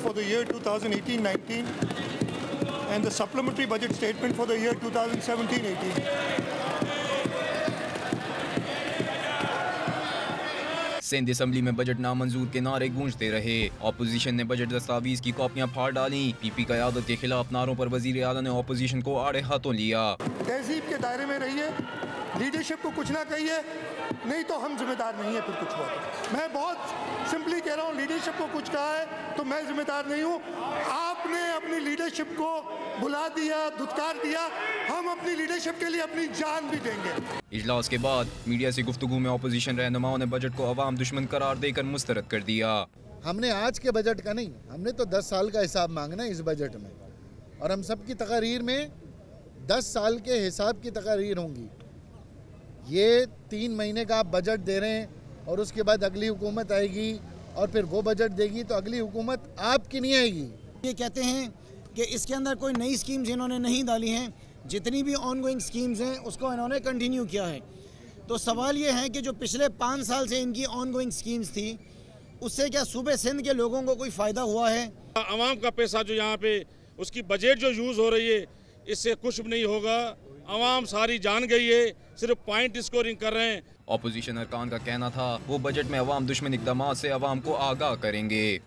for the year 2018-19 and the supplementary budget statement for the year 2017-18. Sindh assembly में बजट नामंजूर के नारे गूंजते रहे। ऑपोजिशन ने बजट दस्तावेज की कॉपियां फाड़ डाली। पीपी क़यादत के खिलाफ नारों पर वजीर आला ने ऑपोजिशन को आड़े हाथों लिया। तहजीब के दायरे में रहिए, लीडरशिप को कुछ ना कहिए, नहीं तो हम जिम्मेदार नहीं है फिर कुछ हुआ तो। मैं बहुत सिंपली कह रहा हूँ, लीडरशिप को कुछ कहा है तो मैं जिम्मेदार नहीं हूँ। आपने अपनी लीडरशिप को बुला दिया, धुतकार दिया, हम अपनी लीडरशिप के लिए अपनी जान भी देंगे। इजलास के बाद मीडिया से गुफ्तगू में ऑपोजिशन रहनुमाओं ने बजट को अवाम दुश्मन करार देकर मुस्तरद कर दिया। हमने आज के बजट का नहीं, हमने तो 10 साल का हिसाब मांगना है इस बजट में, और हम सब की तकारीर में 10 साल के हिसाब की तकारीर होंगी। ये 3 महीने का आप बजट दे रहे हैं और उसके बाद अगली हुकूमत आएगी और फिर वो बजट देगी तो अगली हुकूमत आपकी नहीं आएगी। ये कहते हैं कि इसके अंदर कोई नई स्कीम्स इन्होंने नहीं डाली हैं, जितनी भी ऑनगोइंग स्कीम्स हैं उसको इन्होंने कंटिन्यू किया है। तो सवाल ये है कि जो पिछले 5 साल से इनकी ऑनगोइंग स्कीम्स थी उससे क्या सूबे सिंध के लोगों को कोई फ़ायदा हुआ है? आवाम का पैसा जो यहाँ पे उसकी बजट जो यूज़ हो रही है इससे कुछ भी नहीं होगा। आवाम सारी जान गई है, सिर्फ पॉइंट स्कोरिंग कर रहे हैं। ऑपोजिशन अरकान का कहना था वो बजट में अवाम दुश्मन इक़दामात से अवाम को आगाह करेंगे।